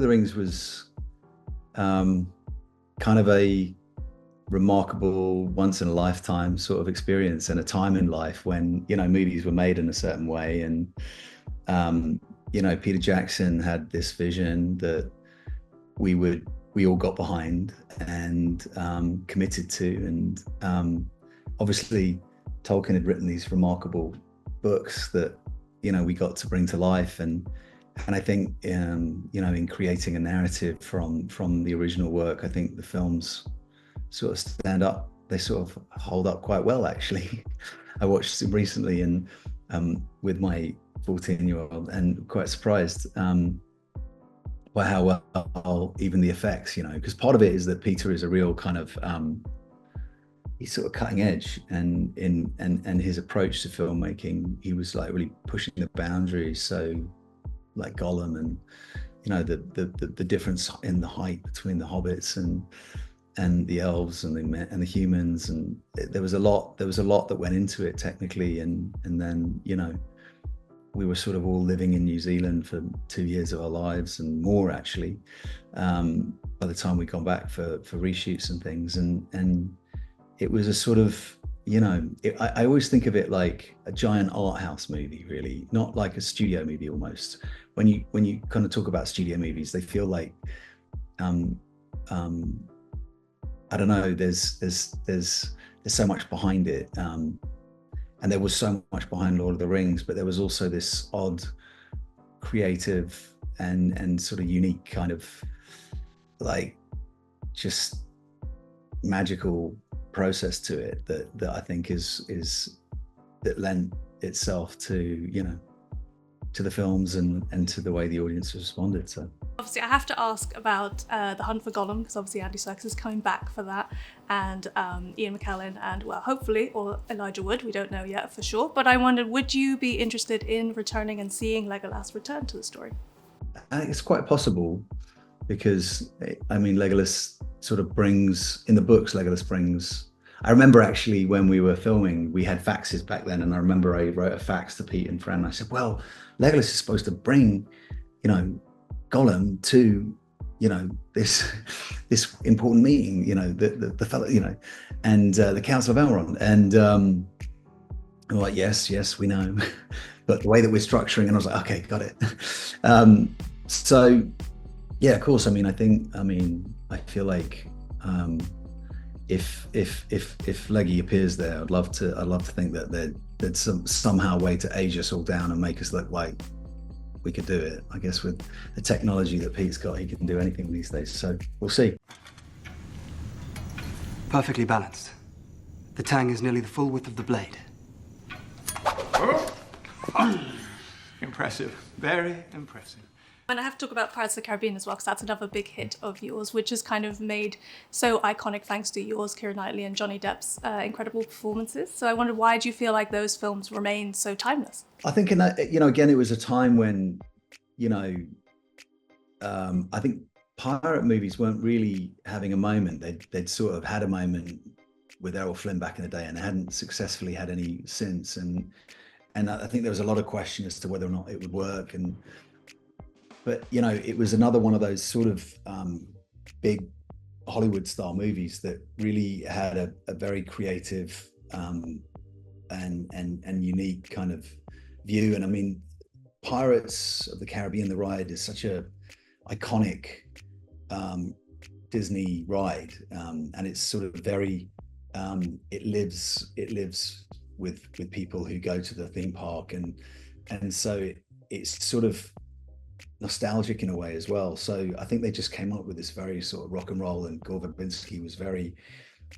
of the Rings was kind of a remarkable once in a lifetime sort of experience, and a time in life when, movies were made in a certain way. And, Peter Jackson had this vision that we all got behind and committed to. And obviously Tolkien had written these remarkable books that, we got to bring to life. And I think, in creating a narrative from the original work, I think the films sort of stand up. They sort of hold up quite well, actually. I watched them recently and with my 14-year-old, and quite surprised by how well even the effects, because part of it is that Peter is a real kind of he's sort of cutting edge, and his approach to filmmaking, he was like really pushing the boundaries. So like Gollum, and the difference in the height between the hobbits and the elves and the humans, and there was a lot that went into it technically. And then we were sort of all living in New Zealand for 2 years of our lives, and more actually, by the time we'd gone back for reshoots and things. And it was a sort of, I always think of it like a giant art house movie, really, not like a studio movie almost. When you kind of talk about studio movies, they feel like, I don't know, there's so much behind it. And there was so much behind Lord of the Rings, but there was also this odd, creative and sort of unique kind of like just magical process to it that I think is that lent itself to to the films and to the way the audience responded. So obviously I have to ask about The Hunt for Gollum, because obviously Andy Serkis is coming back for that, and Ian McKellen, and well, hopefully, or Elijah Wood, we don't know yet for sure, but I wondered, would you be interested in returning and seeing Legolas return to the story? I think it's quite possible, because I mean, Legolas sort of brings, in the books, Legolas brings, I remember actually when we were filming, we had faxes back then, and I remember I wrote a fax to Pete and Fran. I said, well, Legolas is supposed to bring, Gollum to, this important meeting, the fellow, and the Council of Elrond. And I'm like, yes, we know. But the way that we're structuring, and I was like, okay, got it. So yeah, of course. I feel like if Leggy appears there, I'd love to think that there's somehow a way to age us all down and make us look like we could do it. I guess with the technology that Pete's got, he can do anything these days. So we'll see. Perfectly balanced. The tang is nearly the full width of the blade. Impressive. Very impressive. And I have to talk about Pirates of the Caribbean as well, because that's another big hit of yours, which is kind of made so iconic thanks to yours, Keira Knightley, and Johnny Depp's incredible performances. So I wondered, why do you feel like those films remain so timeless? I think in that, again, it was a time when, I think pirate movies weren't really having a moment. They'd sort of had a moment with Errol Flynn back in the day, and they hadn't successfully had any since. And I think there was a lot of question as to whether or not it would work. But it was another one of those sort of big Hollywood style movies that really had a very creative and unique kind of view. And I mean, Pirates of the Caribbean: The Ride is such a iconic Disney ride, and it's sort of very it lives with people who go to the theme park, and so it's sort of nostalgic in a way as well. So I think they just came up with this very sort of rock and roll, and Gore Verbinski was very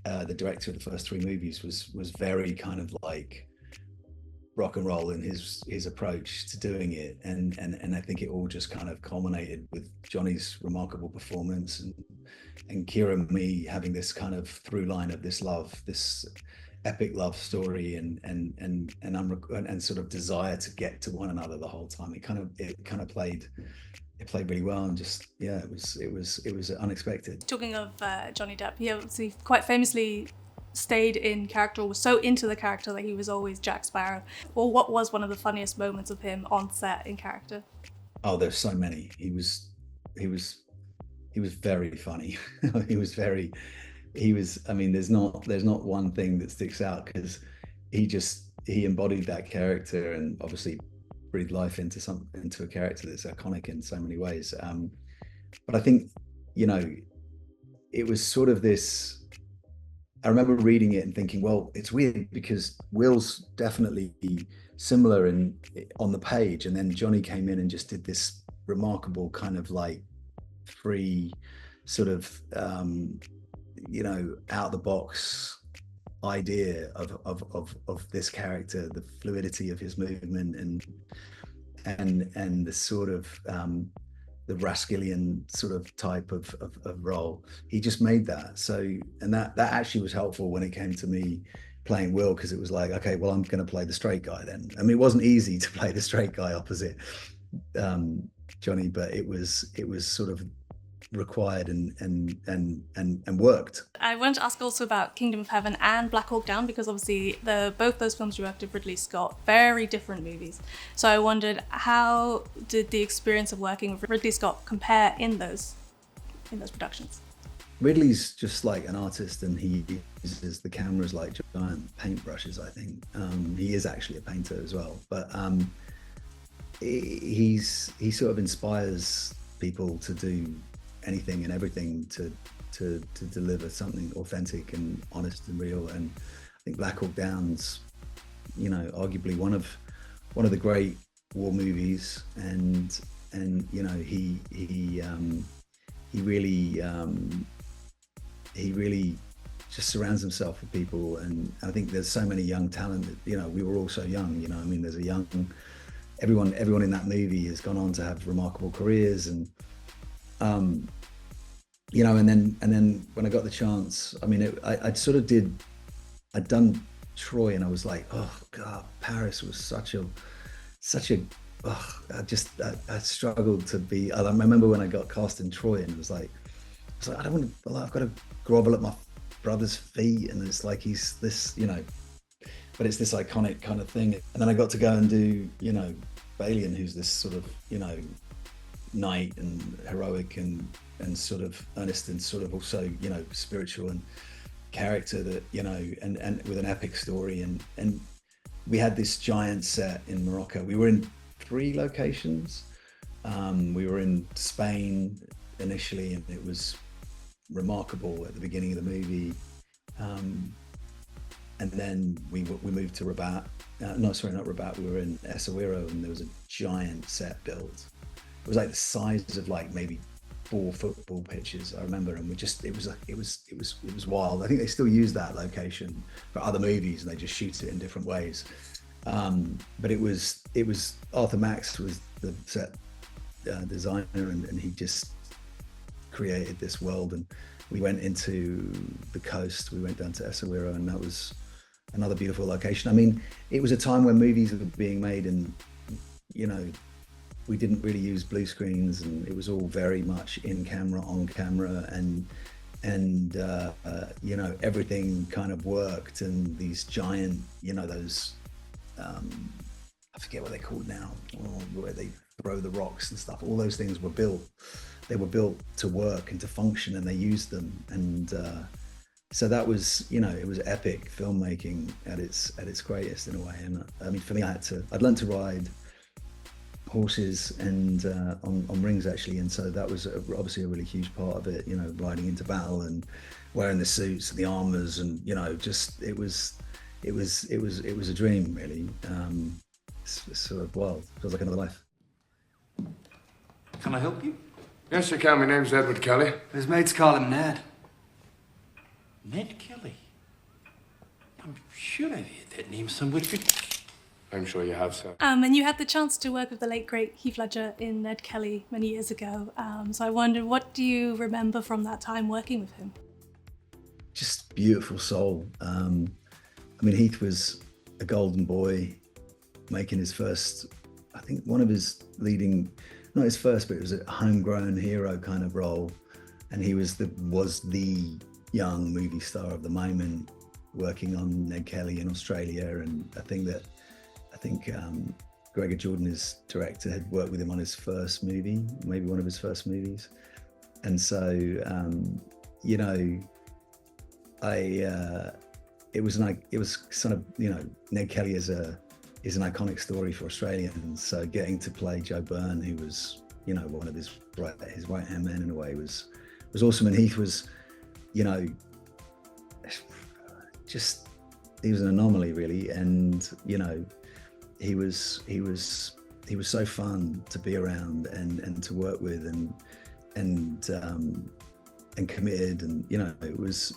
the director of the first three movies was very kind of like rock and roll in his approach to doing it, and I think it all just kind of culminated with Johnny's remarkable performance, and Keira and me having this kind of through line of this love, this epic love story, and sort of desire to get to one another the whole time. It kind of played really well, and just it was unexpected. Talking of Johnny Depp, he obviously quite famously stayed in character, was so into the character that he was always Jack Sparrow. Or what was one of the funniest moments of him on set in character? Oh, there's so many. He was he was very funny. I mean, there's not one thing that sticks out, because he embodied that character and obviously breathed life into a character that's iconic in so many ways. But I think, you know, it was sort of this, I remember reading it and thinking, well, it's weird because Will's definitely similar on the page, and then Johnny came in and just did this remarkable kind of like free sort of you know, out the box idea of this character, the fluidity of his movement and the sort of the Rascallian sort of type of role. He just made that. So, and that actually was helpful when it came to me playing Will, because it was like, okay, well, I'm going to play the straight guy then. I mean, it wasn't easy to play the straight guy opposite Johnny, but it was sort of required and worked. I wanted to ask also about Kingdom of Heaven and Black Hawk Down, because obviously both those films you worked with Ridley Scott, very different movies. So I wondered, how did the experience of working with Ridley Scott compare in those productions? Ridley's just like an artist, and he uses the cameras like giant paintbrushes, I think. He is actually a painter as well, but he sort of inspires people to do anything and everything to deliver something authentic and honest and real. And I think Black Hawk Down's, you know, arguably one of the great war movies, and you know, he really just surrounds himself with people. And I think there's so many young talent that, you know, we were all so young, you know, I mean, there's everyone in that movie has gone on to have remarkable careers. And you know, and then when I got the chance, I mean, I'd done Troy, and I was like, oh God, Paris was such a I struggled to be. I remember when I got cast in Troy, and it was like I don't want to, I've got to grovel at my brother's feet, and it's like he's this, you know, but it's this iconic kind of thing. And then I got to go and do, you know, Balian, who's this sort of, you know, knight and heroic and sort of earnest and sort of also, you know, spiritual and character that, you know, and with an epic story. And we had this giant set in Morocco. We were in 3 locations. We were in Spain initially, and it was remarkable at the beginning of the movie. And then we moved to Rabat. Not Rabat, we were in Essaouira, and there was a giant set built. It was like the size of like maybe 4 football pitches, I remember, and it was wild. I think they still use that location for other movies, and they just shoot it in different ways. But it was Arthur Max was the set designer, and he just created this world. And we went into the coast, we went down to Essaouira, and that was another beautiful location. I mean, it was a time when movies were being made, and, you know, we didn't really use blue screens, and it was all very much in camera, on camera, and you know, everything kind of worked. And these giant, you know, those I forget what they're called now, where they throw the rocks and stuff, all those things were built. They were built to work and to function, and they used them. And so that was, you know, it was epic filmmaking at its greatest in a way. And I mean, for me, I'd learned to ride horses and on rings actually, and so that was obviously a really huge part of it, you know, riding into battle and wearing the suits and the armors, and, you know, just it was a dream, really. It's sort of wild. Feels like another life. Can I help you? Yes, you can. My name's Edward Kelly. His mates call him Ned. Ned Kelly. I'm sure I've heard that name somewhere. I'm sure you have, sir. And you had the chance to work with the late, great Heath Ledger in Ned Kelly many years ago. So I wondered, what do you remember from that time working with him? Just beautiful soul. I mean, Heath was a golden boy, making his first, I think one of his leading, not his first, but it was a homegrown hero kind of role. And he was the young movie star of the moment, working on Ned Kelly in Australia. And I think Gregor Jordan, his director, had worked with him on his first movie, maybe one of his first movies. And so, you know, it was sort of, you know, Ned Kelly is an iconic story for Australians. So getting to play Joe Byrne, who was, you know, one of his right-hand man in a way, was awesome. And Heath was, you know, just, he was an anomaly really. And, you know, he was so fun to be around and to work with and committed. And, you know, it was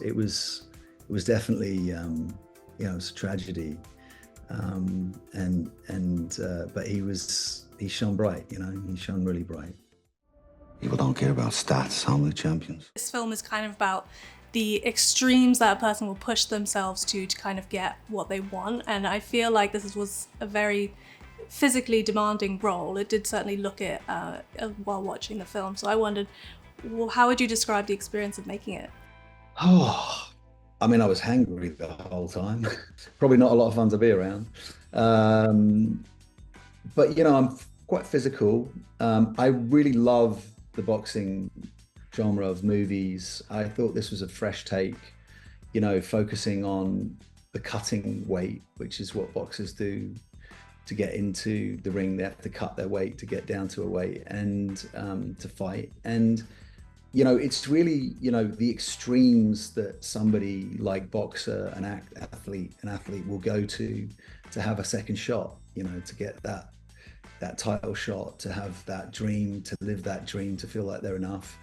definitely, you know, it was a tragedy. But he shone bright, you know, he shone really bright. People don't care about stats, only champions. This film is kind of about the extremes that a person will push themselves to kind of get what they want. And I feel like this was a very physically demanding role. It did certainly look it while watching the film. So I wondered, well, how would you describe the experience of making it? Oh, I mean, I was hangry the whole time. Probably not a lot of fun to be around. But, you know, I'm quite physical. I really love the boxing genre of movies. I thought this was a fresh take, you know, focusing on the cutting weight, which is what boxers do to get into the ring. They have to cut their weight to get down to a weight and to fight. And, you know, it's really, you know, the extremes that somebody like boxer, an athlete will go to have a second shot, you know, to get that title shot, to have that dream, to live that dream, to feel like they're enough.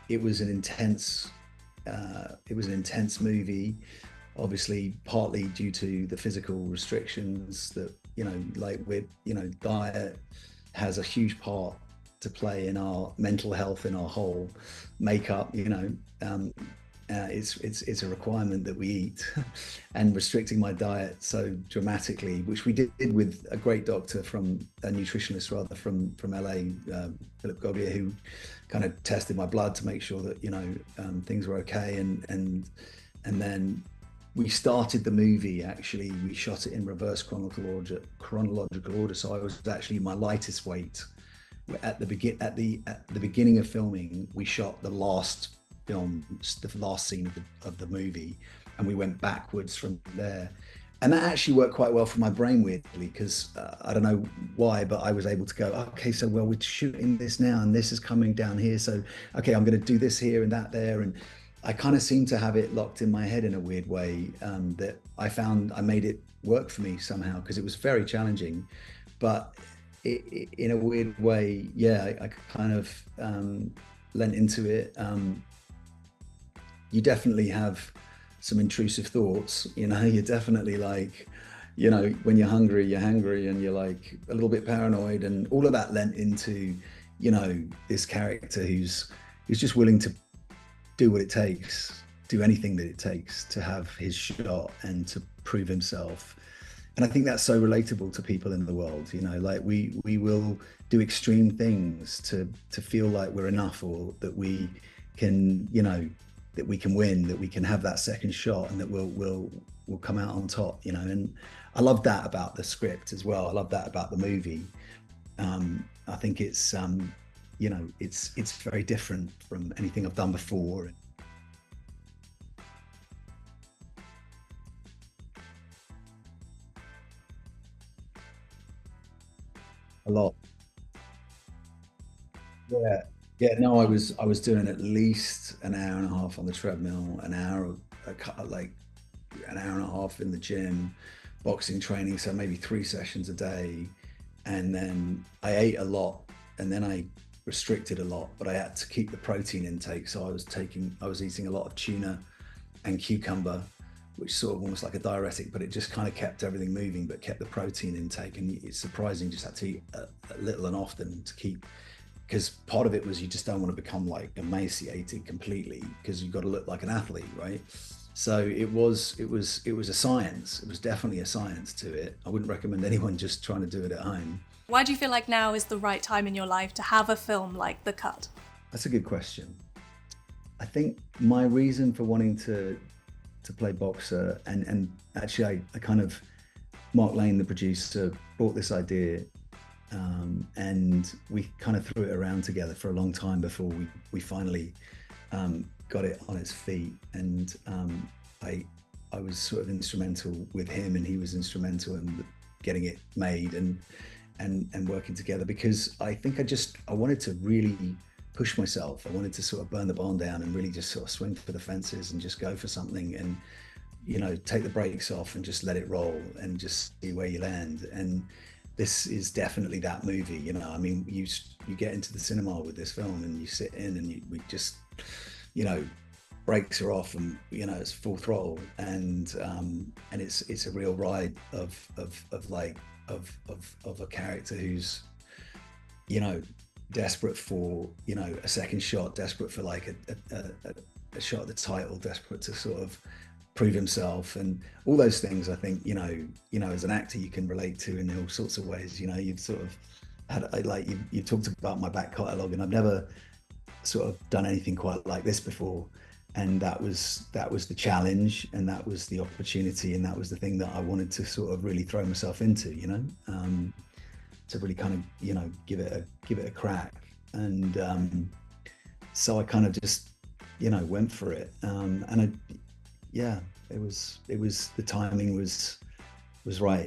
It was an intense movie, obviously partly due to the physical restrictions that, you know, like with, you know, diet has a huge part to play in our mental health, in our whole makeup, you know. It's a requirement that we eat. And restricting my diet so dramatically, which we did with a great doctor, a nutritionist rather, from LA, Philip Goglier, who kind of tested my blood to make sure that, you know, things were okay. And then we started the movie, actually, we shot it in reverse chronological order. So I was actually my lightest weight. At the beginning of filming, we shot the last scene of the movie, and we went backwards from there. And that actually worked quite well for my brain, weirdly, because I don't know why, but I was able to go, okay, so well, we're shooting this now, and this is coming down here. So, okay, I'm going to do this here and that there. And I kind of seemed to have it locked in my head in a weird way, that I found I made it work for me somehow, because it was very challenging. But in a weird way, yeah, I kind of lent into it. You definitely have some intrusive thoughts, you know. You're definitely like, you know, when you're hungry, and you're like a little bit paranoid, and all of that lent into, you know, this character who's just willing to do what it takes, do anything that it takes to have his shot and to prove himself. And I think that's so relatable to people in the world, you know, like we will do extreme things to feel like we're enough, or that we can, you know, that we can win, that we can have that second shot, and that we'll come out on top, you know. And I love that about the script as well. I love that about the movie. I think it's, you know, it's very different from anything I've done before. A lot. Yeah, no, I was doing at least an hour and a half on the treadmill, like an hour and a half in the gym, boxing training, so maybe 3 sessions a day. And then I ate a lot, and then I restricted a lot, but I had to keep the protein intake. So I was eating a lot of tuna and cucumber, which is sort of almost like a diuretic, but it just kind of kept everything moving, but kept the protein intake. And it's surprising, just had to eat a little and often to keep, because part of it was you just don't want to become like emaciated completely, because you've got to look like an athlete, right? So it was a science. It was definitely a science to it. I wouldn't recommend anyone just trying to do it at home. Why do you feel like now is the right time in your life to have a film like The Cut? That's a good question. I think my reason for wanting to play boxer, and actually I kind of Mark Lane, the producer, brought this idea, and we kind of threw it around together for a long time before we finally got it on its feet. And I was sort of instrumental with him, and he was instrumental in getting it made and working together, because I think I wanted to really push myself. I wanted to sort of burn the barn down and really just sort of swing for the fences and just go for something, and take the brakes off and just let it roll and just see where you land. And this is definitely that movie. I mean, you get into the cinema with this film and you sit in and we just, brakes are off, and it's full throttle, and it's a real ride of a character who's desperate for a second shot, desperate for like a shot at the title, desperate to sort of prove himself, and all those things. I think as an actor you can relate to in all sorts of ways. You've sort of had you talked about my back catalogue, and I've never sort of done anything quite like this before, and that was the challenge, and that was the opportunity, and that was the thing that I wanted to sort of really throw myself into, to really kind of give it a crack. And so I kind of just went for it, and it was the timing was right.